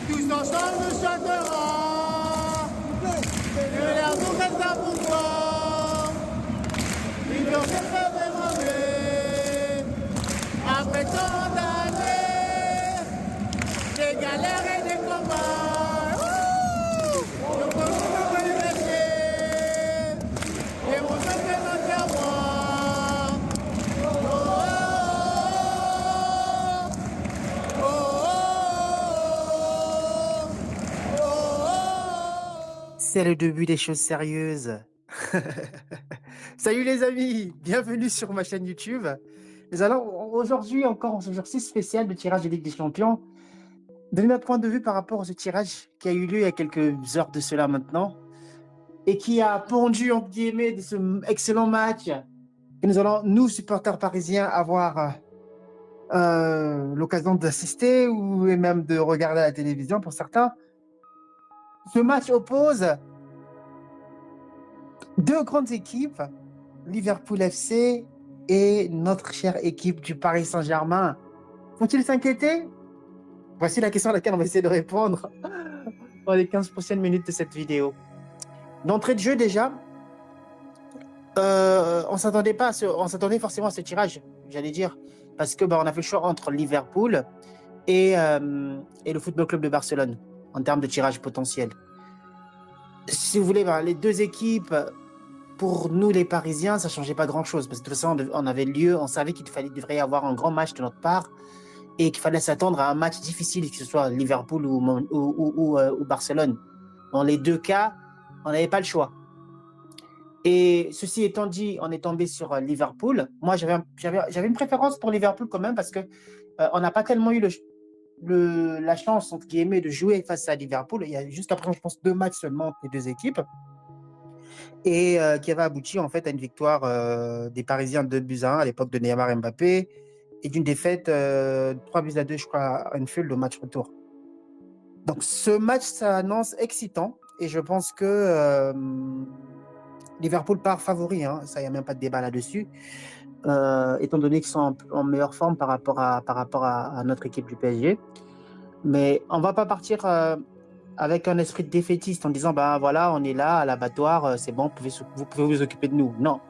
Tous ensemble nous chanterons que l'amour restera pour toi. Ils vont se faire demander après tant d'années des galères et des combats. Nous continuons à regretter les mots de notre roi. C'est le début des choses sérieuses. Salut les amis, bienvenue sur ma chaîne YouTube. Nous allons aujourd'hui encore en ce jour-ci spécial de tirage de Ligue des Champions donner notre point de vue par rapport à ce tirage qui a eu lieu il y a quelques heures de cela maintenant et qui a pondu entre guillemets de ce excellent match que nous allons, nous supporters parisiens, avoir l'occasion d'assister ou même de regarder à la télévision pour certains. Ce match oppose deux grandes équipes, Liverpool FC et notre chère équipe du Paris Saint-Germain. Faut-il s'inquiéter? Voici la question à laquelle on va essayer de répondre dans les 15 prochaines minutes de cette vidéo. D'entrée de jeu déjà, on s'attendait forcément à ce tirage, j'allais dire, parce que on a fait le choix entre Liverpool et le Football Club de Barcelone en termes de tirage potentiel. Si vous voulez, les deux équipes, pour nous les Parisiens, ça ne changeait pas grand-chose, parce que de toute façon, on savait qu'il devrait y avoir un grand match de notre part et qu'il fallait s'attendre à un match difficile, que ce soit Liverpool ou Barcelone. Dans les deux cas, on n'avait pas le choix. Et ceci étant dit, on est tombé sur Liverpool. Moi, j'avais une préférence pour Liverpool quand même, parce que on n'a pas tellement eu la chance, entre guillemets, de jouer face à Liverpool. Il y a jusqu'à présent, je pense, 2 matchs seulement entre les deux équipes. Et qui avait abouti en fait à une victoire des Parisiens 2-1 à l'époque de Neymar et Mbappé, et d'une défaite 3-2, je crois, à Anfield au match retour. Donc ce match s'annonce excitant, et je pense que Liverpool part favori, hein, ça, il n'y a même pas de débat là-dessus, étant donné qu'ils sont en meilleure forme par rapport à notre équipe du PSG. Mais on ne va pas partir avec un esprit de défaitiste en disant voilà, on est là à l'abattoir, c'est bon, vous pouvez vous occuper de nous. Non,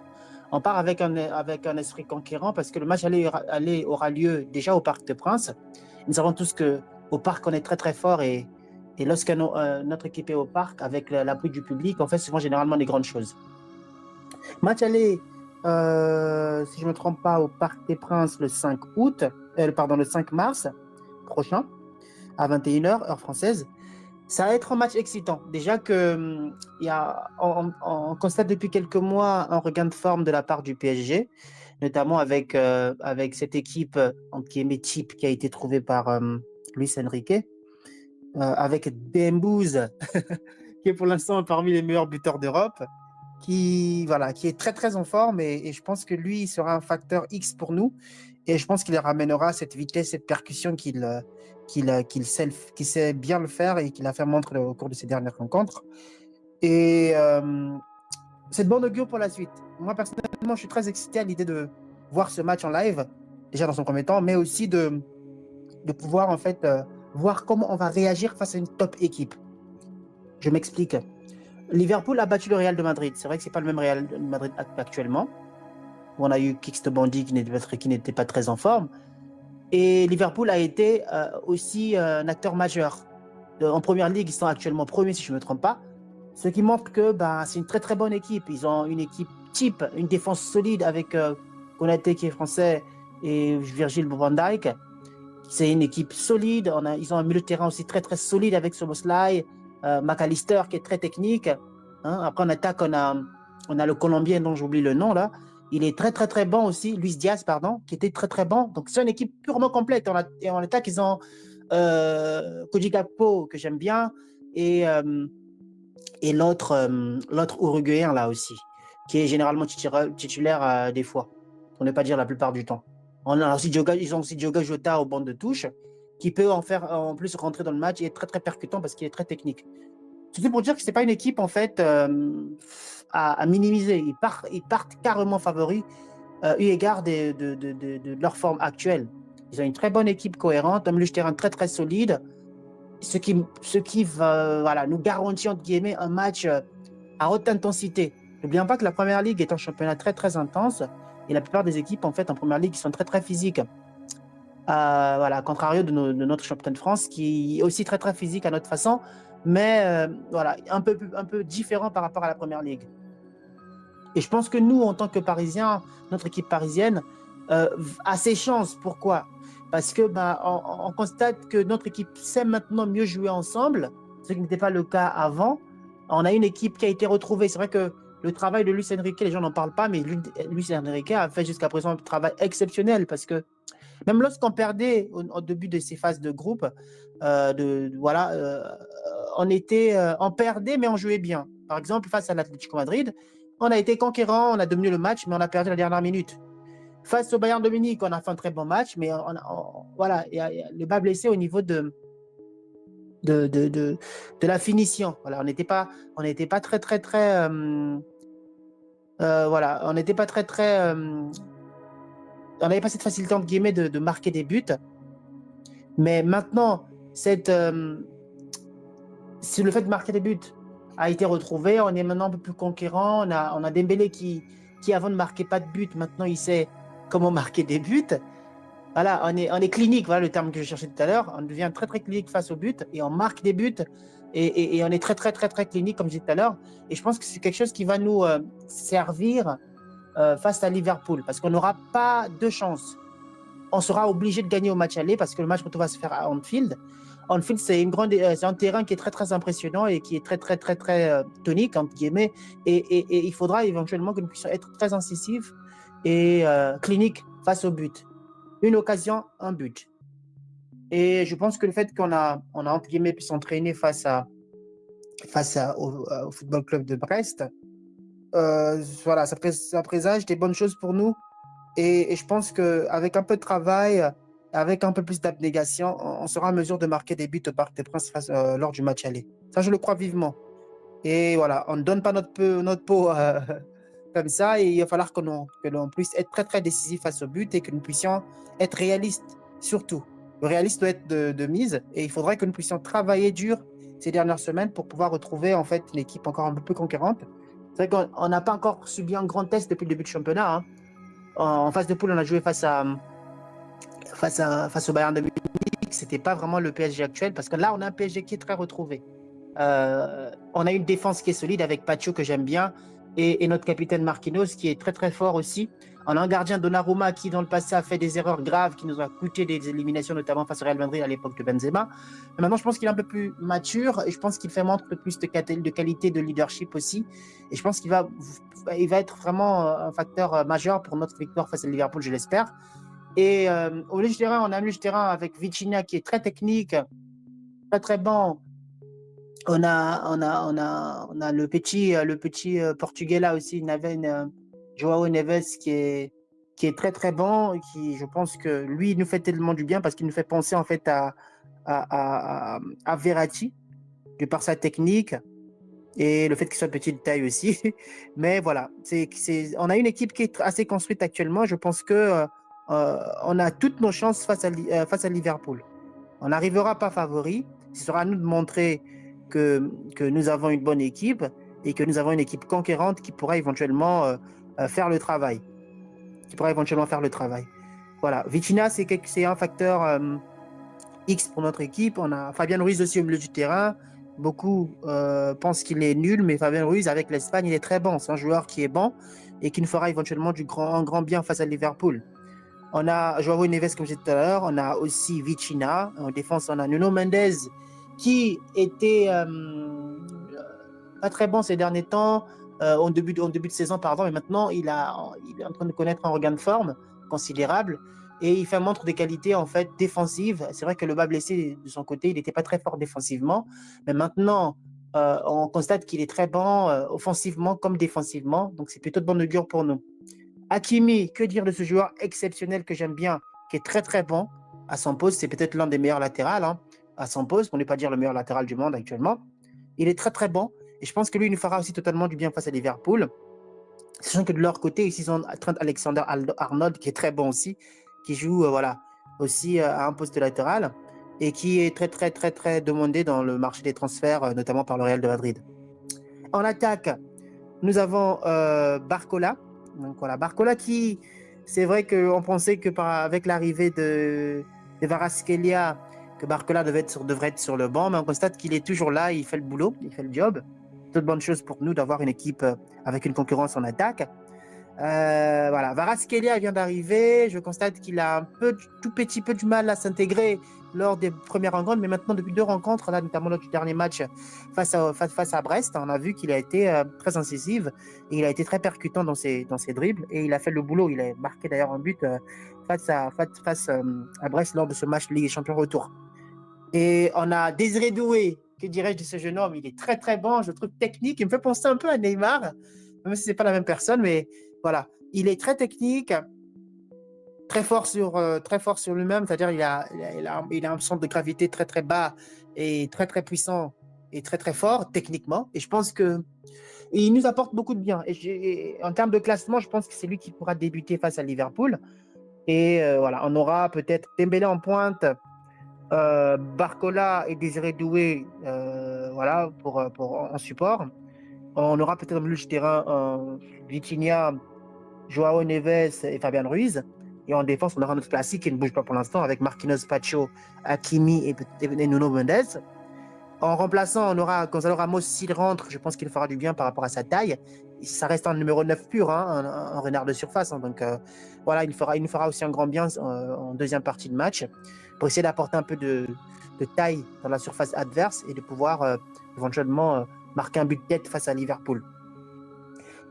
on part avec un esprit conquérant, parce que le match aller aura lieu déjà au Parc des Princes. Nous savons tous qu'au parc, on est très très fort, et lorsque notre équipe est au parc avec l'appui du public, on fait souvent généralement des grandes choses. Match aller, si je ne me trompe pas, au Parc des Princes le 5 mars prochain à 21h, heure française. Ça va être un match excitant. Déjà que on constate depuis quelques mois un regain de forme de la part du PSG, notamment avec cette équipe entre guillemets type qui a été trouvée par Luis Enrique, avec Dembouz qui est pour l'instant parmi les meilleurs buteurs d'Europe, qui est très très en forme, et je pense que lui il sera un facteur X pour nous, et je pense qu'il ramènera cette vitesse, cette percussion qu'il sait bien le faire et qu'il a fait montre au cours de ces dernières rencontres. Et c'est de bon augure pour la suite. Moi personnellement, je suis très excité à l'idée de voir ce match en live, déjà dans son premier temps, mais aussi de pouvoir en fait voir comment on va réagir face à une top équipe. Je m'explique. Liverpool a battu le Real de Madrid. C'est vrai que c'est pas le même Real de Madrid actuellement. On a eu Kixte Bondy qui n'était pas très en forme. Et Liverpool a été aussi un acteur majeur. En première ligue, ils sont actuellement premiers, si je ne me trompe pas. Ce qui montre que c'est une très très bonne équipe. Ils ont une équipe type, une défense solide avec Konaté qui est français et Virgil van Dijk. C'est une équipe solide. Ils ont un milieu de terrain aussi très très solide avec Szoboszlai, McAllister qui est très technique. Hein. Après en attaque, on a le Colombien dont j'oublie le nom là. Il est très très très bon aussi, Luis Diaz pardon, qui était très très bon. Donc c'est une équipe purement complète. Et en attaque, ils ont Cody Gakpo que j'aime bien, et l'autre Uruguayen là aussi, qui est généralement titulaire des fois, pour ne pas dire la plupart du temps. Ils ont aussi Diogo Jota au banc de touche, qui peut en plus rentrer dans le match et être très très percutant parce qu'il est très technique. C'est pour dire que c'est pas une équipe en fait à minimiser. Ils partent carrément favoris eu égard de leur forme actuelle. Ils ont une très bonne équipe cohérente, un milieu de terrain très très solide, ce qui va, voilà, nous garantit entre guillemets un match à haute intensité. N'oublions pas que la Première Ligue est un championnat très très intense et la plupart des équipes en fait en Première Ligue sont très très physiques. Voilà, contrario de notre championnat de France qui est aussi très très physique à notre façon, mais voilà, un peu différent par rapport à la Première Ligue. Et je pense que nous, en tant que Parisiens, notre équipe parisienne a ses chances. Pourquoi? Parce que on constate que notre équipe sait maintenant mieux jouer ensemble, ce qui n'était pas le cas avant. On a une équipe qui a été retrouvée. C'est vrai que le travail de Luis Enrique, les gens n'en parlent pas, mais Luis Enrique a fait jusqu'à présent un travail exceptionnel parce que même lorsqu'on perdait au début de ces phases de groupe, voilà, on perdait, mais on jouait bien. Par exemple, face à l'Atlético Madrid, on a été conquérant, on a dominé le match, mais on a perdu la dernière minute. Face au Bayern de Munich, on a fait un très bon match, mais voilà, il y a le bas blessé au niveau de la finition. Voilà, on n'était pas très, très, très. Voilà, on n'était pas très, très. On n'avait pas cette facilité, entre guillemets, de marquer des buts. Mais maintenant, si le fait de marquer des buts a été retrouvé, on est maintenant un peu plus conquérant. On a Dembélé qui avant ne marquait pas de but, maintenant il sait comment marquer des buts. Voilà, on est clinique, voilà le terme que je cherchais tout à l'heure. On devient très très clinique face au but et on marque des buts et on est très très très très clinique comme je disais tout à l'heure. Et je pense que c'est quelque chose qui va nous servir face à Liverpool parce qu'on n'aura pas de chance. On sera obligé de gagner au match aller parce que le match retour va se faire à Anfield. Anfield, c'est un terrain qui est très très impressionnant et qui est très très très très tonique entre guillemets. Et il faudra éventuellement que nous puissions être très incisifs et cliniques face au but. Une occasion, un but. Et je pense que le fait qu'on a entre guillemets pu s'entraîner au Football Club de Brest, voilà, ça présage des bonnes choses pour nous. Et je pense qu'avec un peu de travail, avec un peu plus d'abnégation, on sera en mesure de marquer des buts au Parc des Princes lors du match aller. Ça, je le crois vivement. Et voilà, on ne donne pas notre peau comme ça. Et il va falloir que l'on puisse être très, très décisif face au but et que nous puissions être réalistes, surtout. Le réaliste doit être de mise et il faudrait que nous puissions travailler dur ces dernières semaines pour pouvoir retrouver en fait une équipe encore un peu plus conquérante. C'est vrai qu'on n'a pas encore subi un grand test depuis le début du championnat. Hein. En phase de poule, on a joué face au Bayern de Munich. C'était pas vraiment le PSG actuel parce que là, on a un PSG qui est très retrouvé. On a une défense qui est solide avec Pacho que j'aime bien et notre capitaine Marquinhos qui est très très fort aussi. On a un gardien Donnarumma qui dans le passé a fait des erreurs graves qui nous ont coûté des éliminations notamment face au Real Madrid à l'époque de Benzema. Mais maintenant je pense qu'il est un peu plus mature et je pense qu'il fait montre un peu plus de qualité de leadership aussi et je pense qu'il va être vraiment un facteur majeur pour notre victoire face à Liverpool, je l'espère. Et au milieu de terrain, on a un milieu de terrain avec Vitinha qui est très technique, très très bon. On a le petit portugais là aussi, Joao Neves qui est très très bon et qui, je pense que lui, il nous fait tellement du bien parce qu'il nous fait penser en fait à Verratti, de par sa technique et le fait qu'il soit petit de taille aussi. Mais voilà, on a une équipe qui est assez construite actuellement. Je pense que on a toutes nos chances face à Liverpool. On n'arrivera pas favori. Ce sera à nous de montrer que nous avons une bonne équipe et que nous avons une équipe conquérante qui pourra éventuellement faire le travail. Voilà. Vitinha, c'est un facteur X pour notre équipe. On a Fabien Ruiz aussi au milieu du terrain. Beaucoup pensent qu'il est nul, mais Fabien Ruiz, avec l'Espagne, il est très bon. C'est un joueur qui est bon et qui nous fera éventuellement un grand bien face à Liverpool. On a Joao Neves, comme j'ai dit tout à l'heure. On a aussi Vitinha. En défense, on a Nuno Mendes, qui était pas très bon ces derniers temps, en début de saison, pardon, mais maintenant, il est en train de connaître un regain de forme considérable et il fait montre des qualités en fait défensives. C'est vrai que le bas blessé de son côté, il n'était pas très fort défensivement, mais maintenant, on constate qu'il est très bon offensivement comme défensivement, donc c'est plutôt de bonne augure pour nous. Hakimi, que dire de ce joueur exceptionnel que j'aime bien, qui est très très bon à son poste, c'est peut-être l'un des meilleurs latérales hein, à son poste, pour ne pas dire le meilleur latéral du monde actuellement. Il est très très bon et je pense que lui, il nous fera aussi totalement du bien face à Liverpool. Sachant que de leur côté, ils ont Trent Alexander-Arnold, qui est très bon aussi, qui joue voilà, aussi à un poste latéral et qui est très, très, très, très demandé dans le marché des transferts, notamment par le Real de Madrid. En attaque, nous avons Barcola. Donc voilà, Barcola qui, c'est vrai qu'on pensait que avec l'arrivée de Kvaratskhelia, que Barcola devrait être sur le banc, mais on constate qu'il est toujours là, il fait le boulot, il fait le job. C'est une bonne chose pour nous d'avoir une équipe avec une concurrence en attaque. Voilà, Kvaratskhelia vient d'arriver. Je constate qu'il a un peu, tout petit peu du mal à s'intégrer lors des premières rencontres, mais maintenant depuis 2 rencontres, là, notamment lors du dernier match face à Brest, on a vu qu'il a été très incisif et il a été très percutant dans ses dribbles et il a fait le boulot. Il a marqué d'ailleurs un but face à Brest lors de ce match de Ligue des Champions retour. Et on a Désiré Doué, que dirais-je de ce jeune homme? Il est très très bon, je le trouve technique. Il me fait penser un peu à Neymar, même si c'est pas la même personne, mais voilà, il est très technique, très fort sur lui-même, c'est-à-dire il a un centre de gravité très très bas et très très puissant et très très fort techniquement. Et je pense que il nous apporte beaucoup de bien. Et en termes de classement, je pense que c'est lui qui pourra débuter face à Liverpool. Et voilà, on aura peut-être Dembélé en pointe, Barcola et Désiré Doué, voilà, en support. On aura peut-être au milieu de terrain Vitinha, Joao Neves et Fabian Ruiz. Et en défense, on aura notre classique qui ne bouge pas pour l'instant avec Marquinhos, Pacho, Hakimi et Nuno Mendes. En remplaçant, on aura Gonzalo Ramos s'il rentre. Je pense qu'il fera du bien par rapport à sa taille. Ça reste un numéro 9 pur, hein, un renard de surface. Hein, donc voilà, il nous fera aussi un grand bien en deuxième partie de match pour essayer d'apporter un peu de taille dans la surface adverse et de pouvoir éventuellement marquer un but de tête face à Liverpool.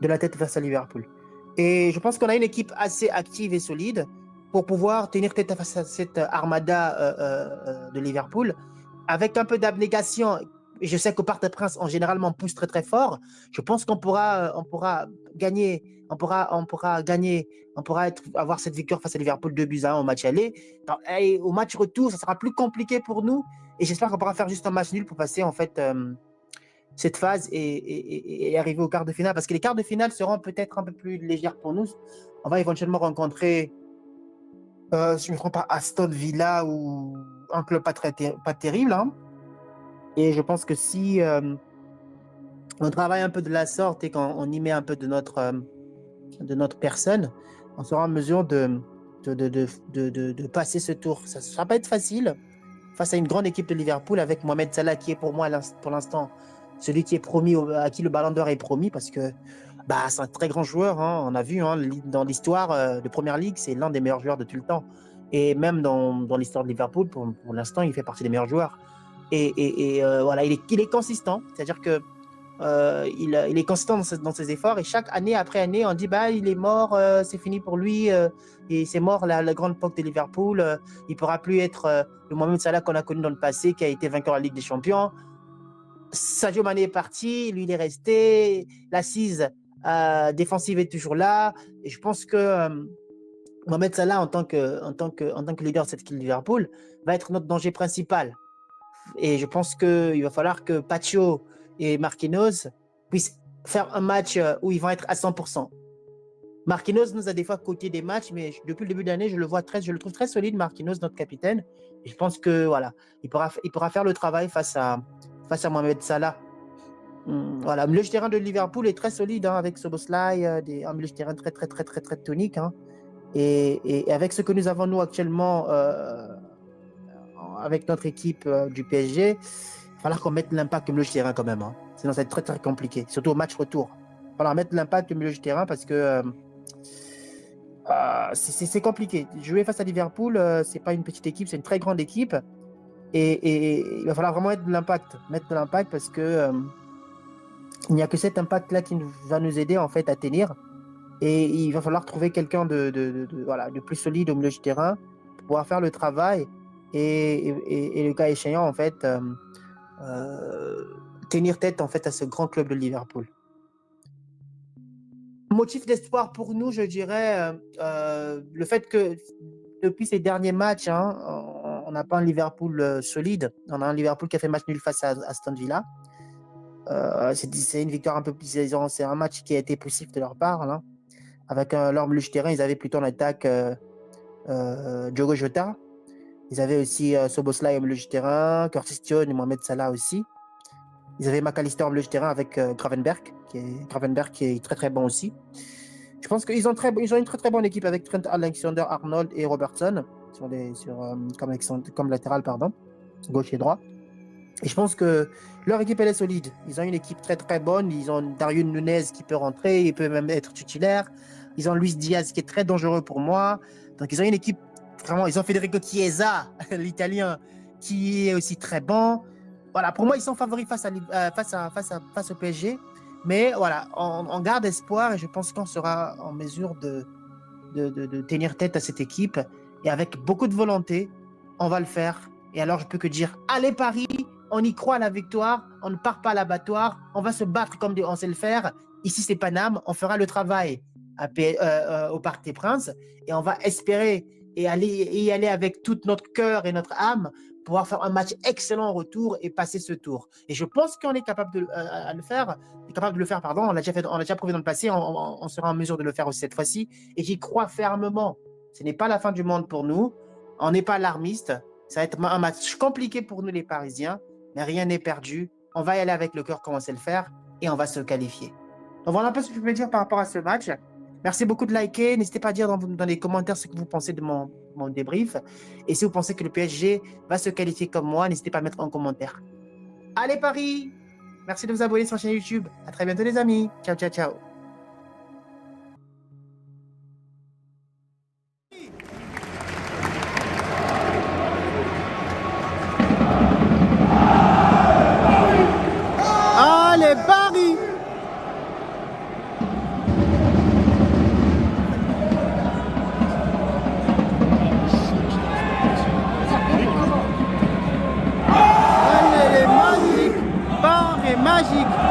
De la tête face à Liverpool. Et je pense qu'on a une équipe assez active et solide pour pouvoir tenir tête face à cette armada de Liverpool avec un peu d'abnégation. Je sais que Parc des Princes, en généralement, pousse très très fort. Je pense on pourra gagner, on pourra avoir cette victoire face à Liverpool 2-1 au match aller. Et au match retour, ça sera plus compliqué pour nous. Et j'espère qu'on pourra faire juste un match nul pour passer en fait cette phase et arriver au quart de finale. Parce que les quarts de finale seront peut-être un peu plus légères pour nous. On va éventuellement rencontrer, si je ne me trompe pas, Aston Villa ou un club pas terrible. Hein. Et je pense que si on travaille un peu de la sorte et qu'on y met un peu de notre personne, on sera en mesure de passer ce tour. Ça ne va pas être facile face à une grande équipe de Liverpool avec Mohamed Salah qui est pour moi pour l'instant celui qui est promis, à qui le Ballon d'Or est promis parce que bah, c'est un très grand joueur. Hein. On a vu hein, dans l'histoire de Première Ligue, c'est l'un des meilleurs joueurs de tout le temps. Et même dans l'histoire de Liverpool, pour l'instant, il fait partie des meilleurs joueurs. Et voilà, il est consistant. C'est-à-dire que il est consistant dans ses efforts et chaque année après année, on dit bah il est mort, c'est fini pour lui, et c'est mort la grande époque de Liverpool. Il pourra plus être le Mohamed Salah qu'on a connu dans le passé, qui a été vainqueur de la Ligue des Champions. Sadio Mané est parti, lui il est resté, l'assise défensive est toujours là et je pense que Mohamed Salah en tant que leader de cette équipe de Liverpool va être notre danger principal. Et je pense qu'il va falloir que Pacho et Marquinhos puissent faire un match où ils vont être à 100%. Marquinhos nous a des fois coté des matchs, mais depuis le début de l'année, je le trouve très solide, Marquinhos, notre capitaine. Et je pense que voilà, il pourra faire le travail face à Mohamed Salah. Voilà, le milieu de terrain de Liverpool est très solide hein, avec Szoboszlai, un milieu de terrain très très très très très tonique. Hein. Et avec ce que nous avons nous actuellement avec notre équipe du PSG, il va falloir qu'on mette l'impact au milieu de terrain quand même. Hein. Sinon, ça va être très très compliqué, surtout au match retour. Il va falloir mettre l'impact au milieu de terrain parce que c'est compliqué. Jouer face à Liverpool, c'est pas une petite équipe, c'est une très grande équipe. Et il va falloir vraiment mettre de l'impact parce que il n'y a que cet impact-là qui va nous aider en fait à tenir. Et il va falloir trouver quelqu'un voilà, de plus solide au milieu du terrain pour pouvoir faire le travail et le cas échéant en fait tenir tête en fait à ce grand club de Liverpool. Motif d'espoir pour nous, je dirais le fait que depuis ces derniers matchs, hein, on n'a pas un Liverpool solide. On a un Liverpool qui a fait match nul face à Aston Villa. C'est une victoire un peu plus. C'est un match qui a été poussif de leur part. Là. Avec leur milieu de terrain, ils avaient plutôt en attaque Diogo Jota. Ils avaient aussi Soboslai au milieu de terrain, Curtis Jones et Mohamed Salah aussi. Ils avaient McAllister au milieu de terrain avec Gravenberg, qui est très très bon aussi. Je pense qu'ils ont une très très bonne équipe avec Trent Alexander-Arnold et Robertson comme latéral, pardon, gauche et droit. Et je pense que leur équipe, elle est solide. Ils ont une équipe très très bonne. Ils ont Darwin Nunez qui peut rentrer, il peut même être titulaire. Ils ont Luis Diaz qui est très dangereux pour moi. Donc ils ont une équipe vraiment. Ils ont Federico Chiesa, l'Italien, qui est aussi très bon. Voilà, pour moi, ils sont favoris face au PSG. Mais voilà, on garde espoir et je pense qu'on sera en mesure de tenir tête à cette équipe. Et avec beaucoup de volonté, on va le faire. Et alors, je peux que dire, allez Paris, on y croit à la victoire, on ne part pas à l'abattoir, on va se battre comme on sait le faire. Ici, c'est Paname, on fera le travail au Parc des Princes et on va espérer y aller avec tout notre cœur et notre âme, pouvoir faire un match excellent en retour et passer ce tour. Et je pense qu'on est capable de le faire. Pardon. On l'a déjà prouvé dans le passé. On sera en mesure de le faire aussi cette fois-ci. Et j'y crois fermement. Ce n'est pas la fin du monde pour nous. On n'est pas alarmiste. Ça va être un match compliqué pour nous les Parisiens, mais rien n'est perdu. On va y aller avec le cœur comme on sait le faire et on va se qualifier. Donc voilà un peu ce que je peux dire par rapport à ce match. Merci beaucoup de liker. N'hésitez pas à dire dans les commentaires ce que vous pensez de mon débrief. Et si vous pensez que le PSG va se qualifier comme moi, n'hésitez pas à mettre en commentaire. Allez Paris! Merci de vous abonner sur la chaîne YouTube. À très bientôt les amis. Ciao, ciao, ciao. Allez Paris! Magique.